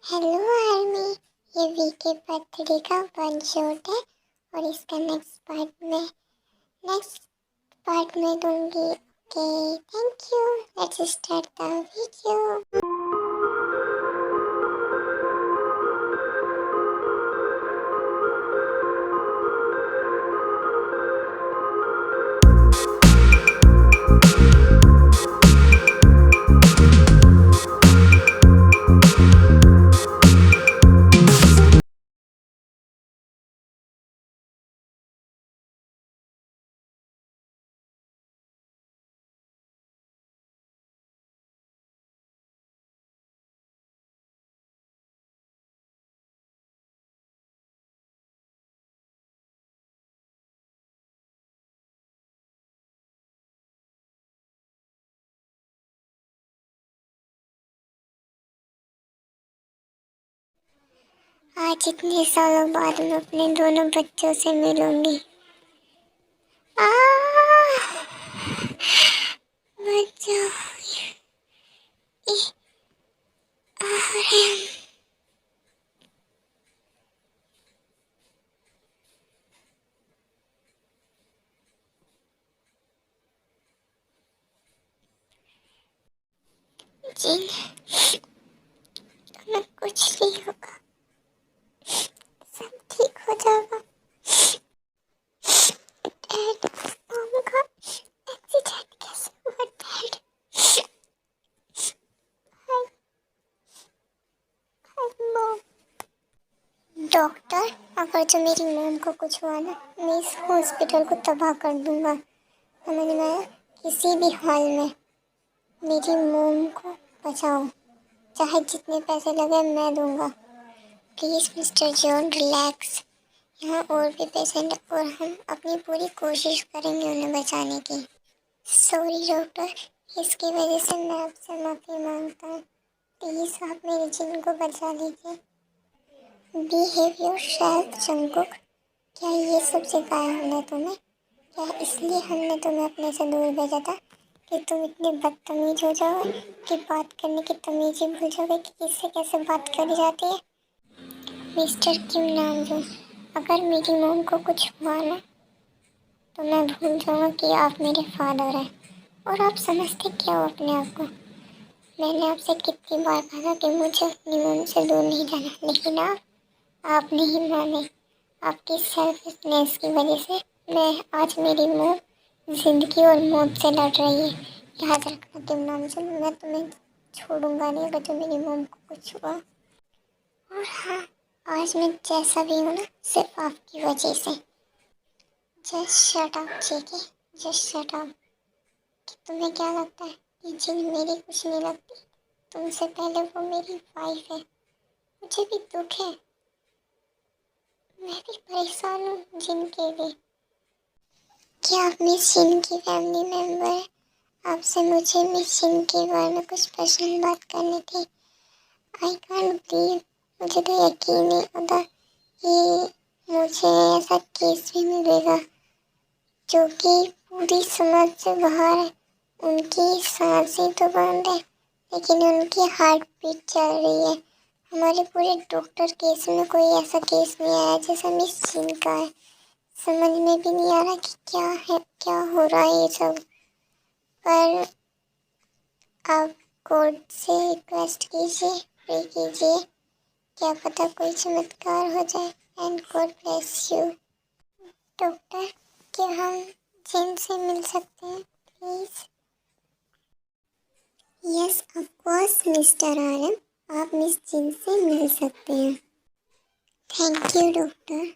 Hello army. ये we के birthday का वन शॉट है और इसका नेक्स्ट पार्ट में दूंगी। Okay, thank you. Let's start the video. आज इतने सालों बाद मैं अपने दोनों बच्चों से मिलूंगी। बच्चों, जिन तुम्हें कुछ नहीं होगा, सब ठीक हो जाएगा। डैड, मॉम का एक्सीडेंट कैसे हुआ डैड? Hi mom. डॉक्टर, अगर जो मेरी मॉम को कुछ हुआ ना, मैं इस हॉस्पिटल को तबाह कर दूंगा। समझ में आया? किसी भी हाल में मेरी मॉम को बचाओ, चाहे जितने पैसे लगे मैं दूंगा। Please mister John relax. यहाँ और भी पेशेंट और हम अपनी पूरी कोशिश करेंगे उन्हें बचाने की। सॉरी डॉक्टर, इसकी वजह से मैं आपसे माफ़ी मांगता हूँ। प्लीज़ आप मेरी जिन को बचा लीजिए। Behave yourself Jungkook. क्या ये सब सिखाया हमने तुम्हें? क्या इसलिए हमने तुम्हें अपने से दूर भेजा था कि तुम इतने बदतमीज हो जाओ कि बात करने की तमीज़ ही भूल जाओगे कि किससे कैसे बात करी जाती है? मिस्टर किम नामजून, अगर मेरी मॉम को कुछ हुआ ना तो मैं भूल जाऊँगा कि आप मेरे फादर हैं। और आप समझते क्या हो अपने आप को? मैंने आपसे कितनी बार कहा कि मुझे अपनी मॉम से दूर नहीं जाना, लेकिन आप नहीं माने। आपकी सेल्फिशनेस की वजह से मैं आज मेरी मॉम जिंदगी और मौत से लड़ रही है। याद रखना किम नामजून, मैं तुम्हें छोड़ूंगा नहीं अगर जो मेरी मॉम को कुछ हुआ। और हाँ, आज मैं जैसा भी हूँ ना, सिर्फ आपकी वजह से। जस्ट शट अप जेके, जस्ट शट अप। तुम्हें क्या लगता है कि जिन मेरी कुछ नहीं लगती? तुमसे पहले वो मेरी वाइफ है। मुझे भी दुख है, मैं भी परेशान हूँ जिन के लिए। क्या आप मिस जिन की फैमिली मेम्बर है? आपसे मुझे मिस जिन के बारे में कुछ पर्सनल बात करनी थी। आई कांट बिलीव, मुझे तो यकीन नहीं होता कि मुझे ऐसा केस भी मिलेगा जो कि पूरी समझ से बाहर है। उनकी सांसें तो बंद है लेकिन उनकी हार्ट बीट चल रही है। हमारे पूरे डॉक्टर केस में कोई ऐसा केस नहीं आया जैसा मिस जिन का है। समझ में भी नहीं आ रहा कि क्या है, क्या हो रहा है ये सब। पर आप कोर्ट से रिक्वेस्ट कीजिए, प्रे कीजिए, क्या पता कोई चमत्कार हो जाए। And God bless you. Doctor, क्या हम जिन से मिल सकते हैं please? Yes of course mister RM, आप मिस जिन से मिल सकते हैं। Thank you doctor.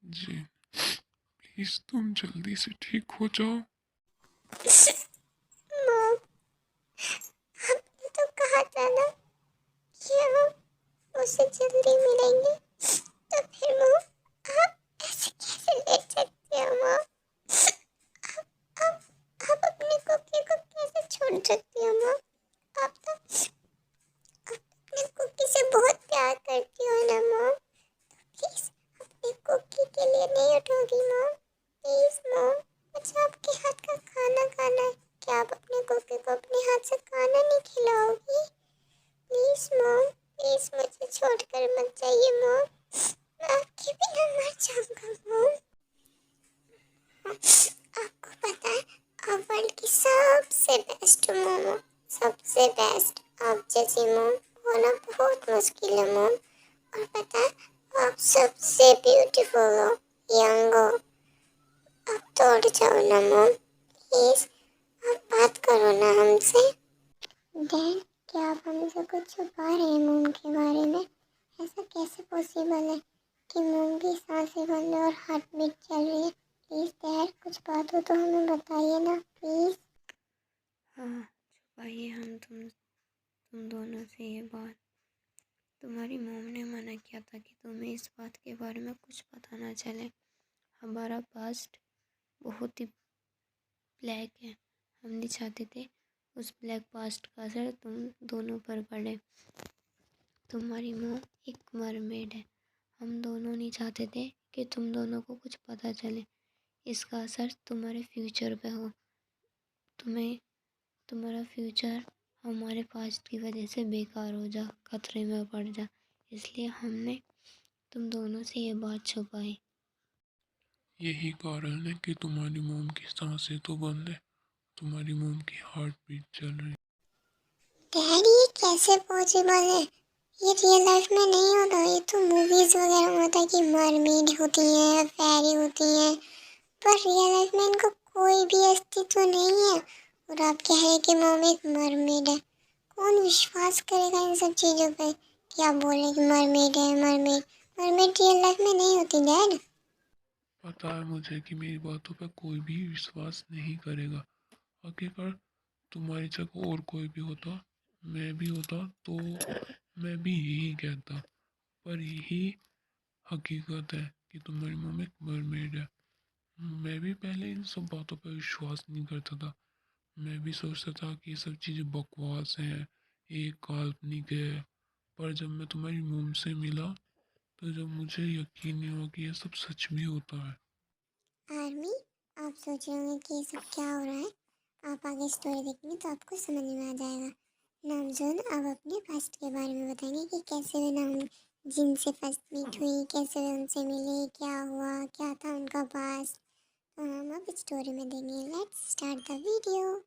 जी, प्लीज तुम जल्दी से ठीक हो जाओ। मॉम, आपने तो कहा था ना कि हम उससे जल्दी मिलेंगे, तो फिर मॉम आप ऐसे कैसे लेट सकते हो मॉम? आप अपने कुकी को कैसे छोड़ सकती हो मॉम? आप तो अपने कुकी से बहुत प्यार करती हो ना मॉम। प्लीज अपनी कुकी के लिए नहीं उठोगी मॉम? प्लीज मॉम, मुझे आपके हाथ का खाना खाना है। क्या आप अपने कुकी को अपने हाथ से खाना नहीं खिलाओगी? प्लीज मॉम, प्लीज मुझे छोड़कर मत जाइए मॉम, मैं आपके बिना मर जाऊंगा मॉम। आपको पता है, आप वर्ल्ड की सबसे बेस्ट मोमो, सबसे बेस्ट। आप जैसी मोम होना बहुत मुश्किल है मॉम। और पता है, आप सबसे ब्यूटीफुल हो, यंग हो। आप तोड़ जाओ ना मॉम, प्लीज आप बात करो ना हमसे। डैड, क्या आप हमसे कुछ छुपा रहे हैं मोम के बारे में? ऐसा कैसे पॉसिबल है कि मोम की सांसें बंद है और हार्ट बीट चल रही है? प्लीज़ डैड, कुछ बात हो तो हमें बताइए ना प्लीज़। हाँ, छुपाइए हम तुम दोनों से ये बात। तुम्हारी मोम ने मना किया था कि तुम्हें इस बात के बारे में कुछ पता ना चले। हमारा पास्ट बहुत ही ब्लैक है। हम नहीं चाहते थे उस ब्लैक पास्ट का असर तुम दोनों पर पड़े। तुम्हारी मोम एक मरमेड है। हम दोनों नहीं चाहते थे कि तुम दोनों को कुछ पता चले, इसका असर तुम्हारे फ्यूचर पे हो। तुम्हारा फ्यूचर हमारे पास्ट की वजह से बेकार हो जा, खतरे में पड़ जा, इसलिए हमने तुम दोनों से ये बात छुपाई। यही कारण है कि तुम्हारी मोम की सांसें तो बंद है, तुम्हारी मोम की हार्ट बीट चल रही है। डैड, ये कैसे पॉसिबल है? ये रियल लाइफ में नहीं होता। ये तो मूवीज वगैरह में होता है कि मरमेड होती हैं, फेरी होती हैं, पर रियल लाइफ में इनका कोई भी अस्तित्व नहीं है। और आप कह रहे हैं कि मोम एक मरमेड है। कौन विश्वास करेगा इन सब चीज़ों पे कि आप बोल रहे हैं कि मरमेड है? मरमेड मरमेड रियल लाइफ में नहीं होती डैड। पता है मुझे कि मेरी बातों पर कोई भी विश्वास नहीं करेगा। आखिरकार तुम्हारी जगह और कोई भी होता, मैं भी होता, तो मैं भी यही कहता। पर यही हकीकत है कि तुम्हारी मम्मी एक मरमेड है। मैं भी पहले इन सब बातों पर विश्वास नहीं करता था। मैं भी सोचता था कि ये सब चीज़ें बकवास हैं, ये काल्पनिक है। पर जब मैं तुम्हारी मम्मी से मिला, तो जब मुझे यकीन नहीं हुआ कि ये सब सच भी होता है। आर्मी, आप सोच रहे होंगे कि ये सब क्या हो रहा है। आप आगे स्टोरी देखेंगे तो आपको समझ में आ जाएगा। नामजोन अब अपने पास्ट के बारे में बताएंगे कि कैसे वे नाम जिनसे फर्स्ट मीट हुई, कैसे वे उनसे मिले, क्या हुआ, क्या था उनका पास्ट। तो हम अब स्टोरी में देंगे। Let's start the video.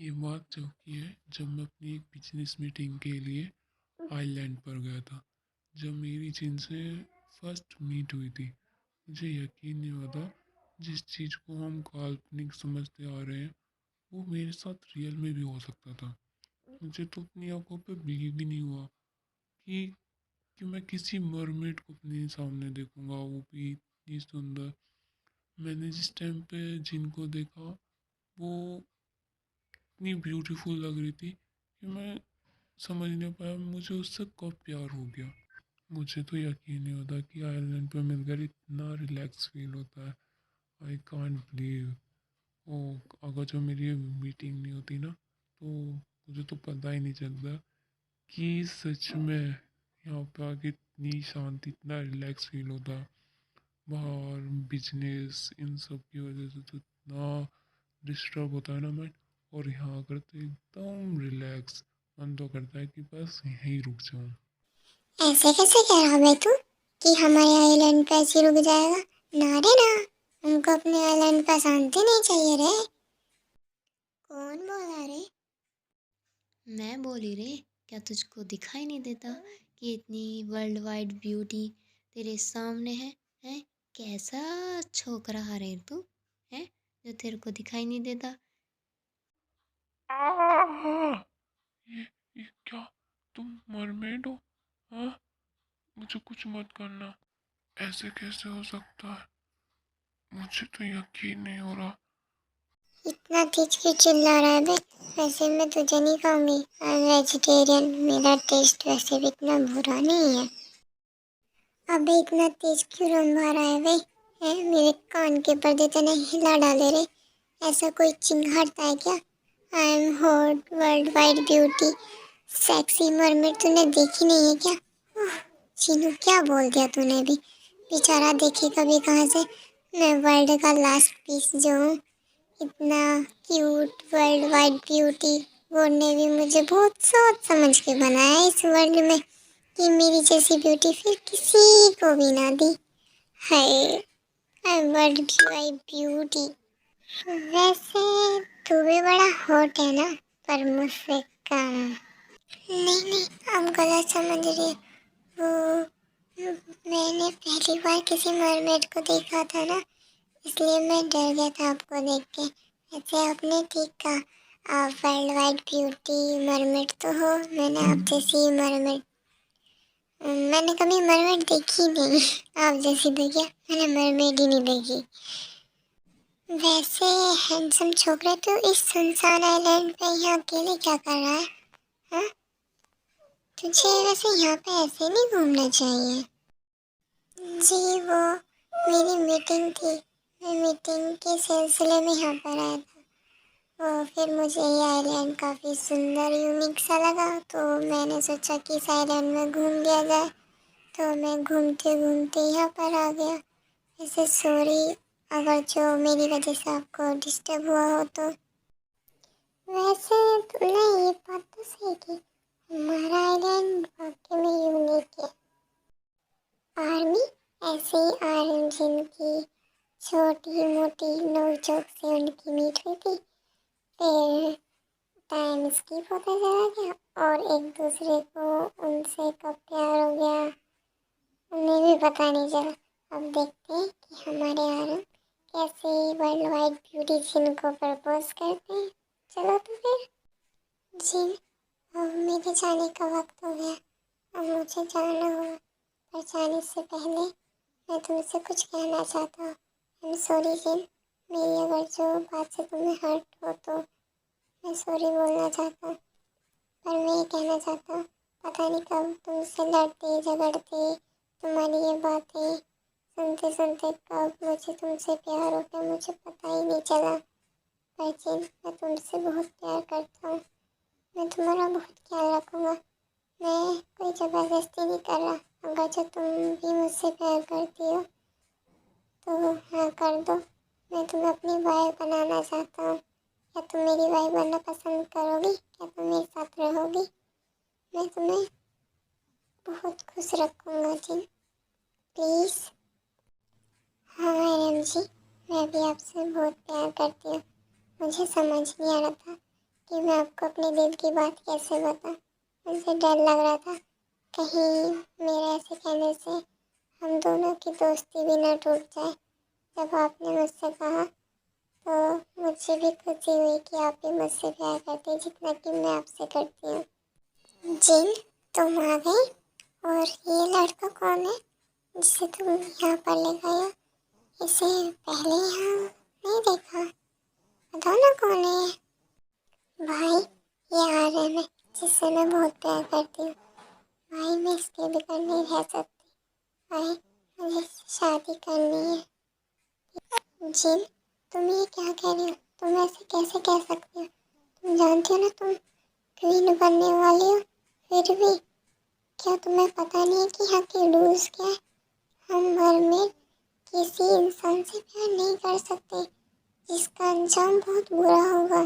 ये बात जो की है जब मैं अपनी एक बिजनेस मीटिंग के लिए आइलैंड पर गया था। जब मेरी जिनसे फर्स्ट मीट हुई थी, मुझे यकीन नहीं हुआ था जिस चीज़ को हम काल्पनिक समझते आ रहे हैं वो मेरे साथ रियल में भी हो सकता था। मुझे तो अपनी आंखों पे बिलीव ही नहीं हुआ कि मैं किसी मरमेड को अपने सामने देखूंगा, वो भी इतनी सुंदर। मैंने जिस टाइम पे जिनको देखा वो इतनी ब्यूटीफुल लग रही थी कि मैं समझ नहीं पाया मुझे उससे कब प्यार हो गया। मुझे तो यकीन नहीं होता कि आइलैंड पे मिलकर इतना रिलैक्स फील होता है। I can't believe. ओ, अगर जो मेरी ये मीटिंग नहीं होती ना, तो मुझे तो पता ही नहीं चलता कि सच में यहाँ पे आके इतनी शांति, इतना रिलैक्स फील होता। बाहर बिजनेस इन सब की वजह से तो इतना डिस्टर्ब होता है ना माइंड, और यहाँ आकर तो एकदम रिलैक्स। मन तो करता है कि बस यहीं रुक जाऊँ। ऐसे कैसे कह रहा है तू कि हमारे आइलैंड पे ऐसे रुक जाएगा? ना रे ना, हमको अपने आइलैंड पे शांति नहीं चाहिए रे। कौन बोला रे? मैं बोली रे, क्या तुझको दिखाई नहीं देता कि इतनी वर्ल्ड वाइड ब्यूटी तेरे सामने है? हैं? कैसा छोकरा रे तू, है जो तेरे को दिखाई नहीं देता? आह! ये क्या, तुम मरमेड हो? हाँ, मुझे कुछ मत करना। ऐसे कैसे हो सकता है? मुझे तो यकीन नहीं हो रहा। इतना तेज क्यों चिल्ला रहा है बे? वैसे मैं तुझे नहीं खाऊंगी, आई एम वेजिटेरियन। मेरा टेस्ट वैसे भी इतना बुरा नहीं है। अबे इतना तेज क्यों रंभा रहा है बे? मेरे कान के पर्दे तो नहीं हिला डाले रे। ऐसा कोई चिंगारता है क्या? I am hot world wide beauty sexy mermaid, तूने देखी नहीं है क्या? उफ, चीनू क्या बोल दिया तूने भी? बेचारा देखे कभी कहाँ से। मैं वर्ल्ड का लास्ट पीस जो हूँ, इतना cute world wide beauty God ने भी मुझे बहुत सोच समझ के बनाया इस वर्ल्ड में कि मेरी जैसी ब्यूटी फिर किसी को भी ना दी। हाय, आई वर्ल्ड वाइड ब्यूटी। वैसे तू भी बड़ा हॉट है ना, पर मुझसे कम। नहीं नहीं, आप गलत समझ रही हो। वो मैंने पहली बार किसी मरमेड को देखा था ना, इसलिए मैं डर गया था आपको देख के। वैसे आपने ठीक कहा, आप वर्ल्ड वाइड ब्यूटी मरमेड तो हो। मैंने आप जैसी मरमेड मैंने कभी मरमेड देखी नहीं। आप जैसी तो क्या, मैंने मरमेड ही नहीं देखी। वैसे हैंडसम छोकरा तो इस सुनसान आइलैंड पे यहाँ अकेले क्या कर रहा है? हाँ, तुझे वैसे यहाँ पे ऐसे नहीं घूमना चाहिए। जी वो मेरी मीटिंग थी, मैं मीटिंग के सिलसिले में यहाँ पर आया था। फिर मुझे ये आइलैंड काफ़ी सुंदर यूनिक सा लगा, तो मैंने सोचा कि इस आइलैंड में घूम लिया जाए। तो मैं घूमते घूमते यहाँ पर आ गया। वैसे सॉरी अगर जो मेरी वजह से आपको डिस्टर्ब हुआ हो तो। वैसे तुमने ये बात तो सही की, हमारा आइलैंड वाकई में यूनिक है। आर्मी ऐसे ही आर्मी जिनकी छोटी मोटी नोकझोंक से उनकी मीट हुई थी, फिर टाइम स्किप होता चला गया और एक दूसरे को उनसे कब प्यार हो गया उन्हें भी पता नहीं चला। अब देखते हैं कि हमारे आर्म कैसे वर्ल्ड वाइड ब्यूटी जिनको प्रपोज करते हैं। चलो तो फिर। जी अब मेरे जाने का वक्त हो गया, अब मुझे जाना होगा। पर जाने से पहले मैं तुमसे कुछ कहना चाहता हूँ। आई एम सॉरी जिन, मेरी अगर जो बात से तुम्हें हर्ट हो तो मैं सॉरी बोलना चाहता हूँ। पर मैं ये कहना चाहता हूँ, पता नहीं कब तुमसे लड़ते झगड़ते तुम्हारी ये बातें सुनते सुनते कब मुझे तुमसे प्यार हो गया, मुझे पता ही नहीं चला। पर जिन, मैं तुमसे बहुत प्यार करता हूँ, मैं तुम्हारा बहुत ख्याल रखूँगा। मैं कोई ज़बरदस्ती नहीं कर रहा, अगर जो तुम भी मुझसे प्यार करती हो तो हाँ कर दो। मैं तुम्हें अपनी वाइफ बनाना चाहता हूँ। क्या तुम मेरी वाइफ बनना पसंद करोगी? क्या तुम मेरे साथ रहोगी? मैं तुम्हें बहुत खुश रखूँगा जिन, प्लीज़। हाँ मैडम जी, मैं भी आपसे बहुत प्यार करती हूँ। मुझे समझ नहीं आ रहा था कि मैं आपको अपने दिल की बात कैसे बताऊँ। मुझे डर लग रहा था कहीं मेरे ऐसे कहने से हम दोनों की दोस्ती भी ना टूट जाए। जब आपने मुझसे कहा तो मुझे भी खुशी हुई कि आप भी मुझसे प्यार करते हैं जितना कि मैं आपसे करती हूँ। जिन, तुम आ गई? और ये लड़का कौन है जिसे तुम यहाँ पर ले गए हो? इसे पहले यहाँ नहीं देखा, बताओ ना कौन है? भाई ये आर्यन है जिससे मैं बहुत प्यार करती हूँ। भाई मैं इसके बिना नहीं रह सकती। भाई मुझे इससे शादी करनी है। जिन, तुम ये क्या कह रही हो? तुम ऐसे कैसे कह सकती हो? तुम जानती हो ना तुम क्वीन बनने वाली हो। फिर भी क्या तुम्हें पता नहीं है कि यहाँ के रूल्स क्या है? हम घर में किसी इंसान से प्यार नहीं कर सकते जिसका अंजाम बहुत बुरा होगा।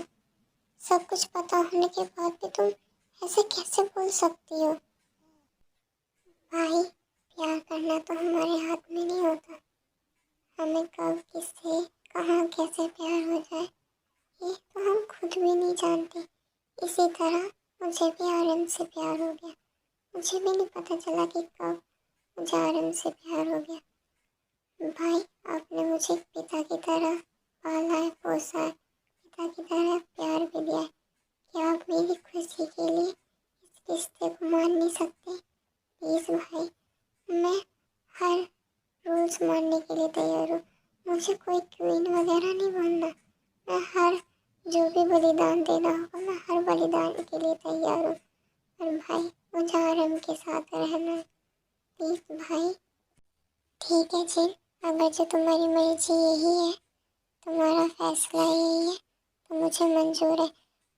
सब कुछ पता होने के बाद भी तुम ऐसे कैसे बोल सकती हो? भाई प्यार करना तो हमारे हाथ में नहीं होता। हमें कब किससे कहाँ कैसे प्यार हो जाए ये तो हम खुद भी नहीं जानते। इसी तरह मुझे भी आर्यन से प्यार हो गया। मुझे भी नहीं पता चला कि कब मुझे आर्यन से प्यार हो गया। भाई आपने मुझे एक पिता की तरह पाला है, पोसा है, पिता की तरह प्यार भी दिया है। क्या आप मेरी खुशी के लिए इस रिश्ते को मान नहीं सकते? प्लीज़ भाई, मैं हर रूल्स मानने के लिए तैयार हूँ। मुझे कोई क्वीन वगैरह नहीं बनना। मैं हर जो भी बलिदान देना होगा मैं हर बलिदान के लिए तैयार हूँ। पर भाई मुझे आराम के साथ रहना है, प्लीज़ भाई। ठीक है जी, अगर जो तुम्हारी मर्जी यही है, तुम्हारा फैसला यही है तो मुझे मंजूर है।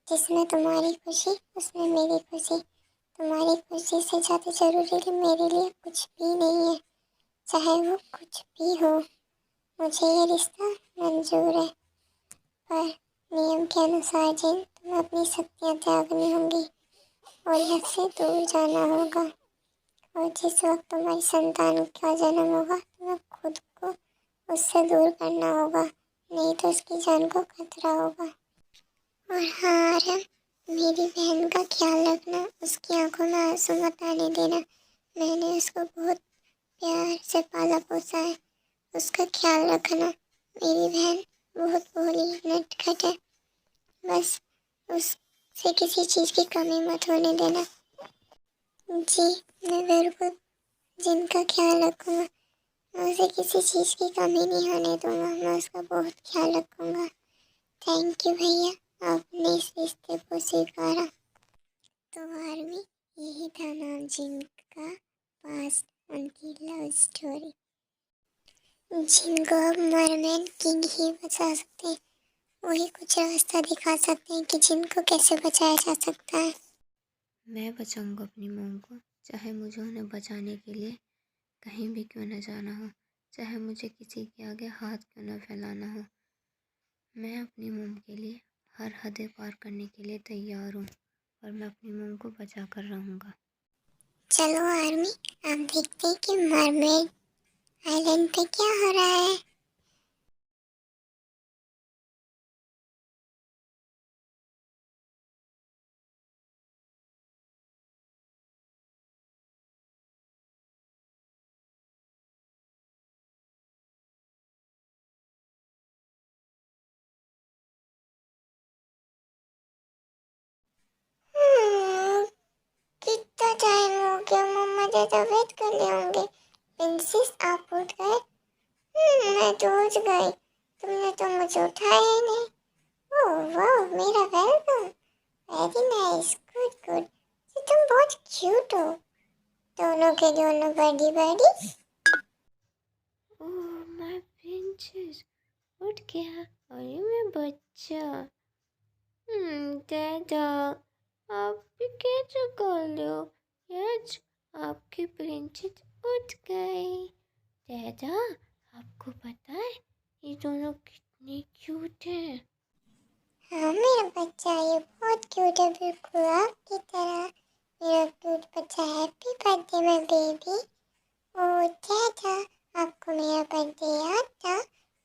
जिसमें तुम्हारी खुशी उसमें मेरी खुशी। तुम्हारी खुशी से ज़्यादा ज़रूरी मेरे लिए कुछ भी नहीं है, चाहे वो कुछ भी हो। मुझे ये रिश्ता मंजूर है। पर नियम के अनुसार जिन तुम्हें अपनी शक्तियाँ त्यागनी होंगी और हद से दूर जाना होगा। और जिस वक्त तुम्हारी संतान का जन्म होगा तुम्हें खुद को उससे दूर करना होगा, नहीं तो उसकी जान को खतरा होगा। और हाँ आर्यन, मेरी बहन का ख्याल रखना, उसकी आंखों में आंसू मत आने देना। मैंने उसको बहुत प्यार से पाला पोसा है, उसका ख्याल रखना। मेरी बहन बहुत भोली नटखट है, बस उससे किसी चीज़ की कमी मत होने देना। जी, मैं बिल्कुल जिनका ख्याल रखूँगा, मैं उसे किसी चीज़ की कमी नहीं होने दूँगा, मैं उसका बहुत ख्याल रखूँगा। थैंक यू भैया, आपने इस रिश्ते को स्वीकारा। तो आर्मी, यही था नाम जिनका पास्ट, उनकी लव स्टोरी। जिनको अब मरमैन किंग ही बचा सकते हैं, वही कुछ रास्ता दिखा सकते हैं कि जिनको कैसे बचाया जा सकता है। मैं बचाऊंगा अपनी मोम को, चाहे मुझे उन्हें बचाने के लिए कहीं भी क्यों न जाना हो, चाहे मुझे किसी के आगे हाथ क्यों न फैलाना हो। मैं अपनी मोम के लिए हर हदें पार करने के लिए तैयार हूँ और मैं अपनी मोम को बचा कर रहूँगा। चलो आर्मी, अब देखते हैं कि मरमेड आइलैंड पे क्या हो रहा है। हम्म, कितना टाइम हो गया, मम्मा ज्यादा वेट कर लिए होंगे। प्रिंसेस आप उठ गए? मैं तो उठ गई, तुमने तो मुझे उठाया ही नहीं। ओह वाह, मेरा welcome, very nice, good good. तो तुम बहुत क्यूट हो, दोनों के दोनों बड़ी बड़ी। ओह माय प्रिंसेस, उठ गया और ये मैं बच्चा। दादा, आप भी कैसे कर लो? यस, आपकी प्रिंसेस उठ गई। दादा, आपको पता है ये दोनों कितने क्यूट हैं? हाँ मेरा बच्चा, ये बहुत क्यूट है, बिल्कुल आपकी तरह। मेरा क्यूट बच्चा, हैप्पी बर्थडे माय बेबी। ओह चाचा, आपको मेरा बर्थडे याद था?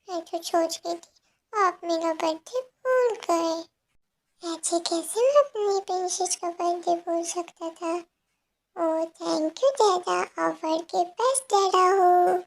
मैं तो सोच रही थी आप मेरा बर्थडे भूल गए। ऐसे कैसे मैं अपनी प्रिंसेस का बर्थडे भूल सकता था। ओह थैंक यू दादा, आप वर्ल्ड के बेस्ट दादा हो।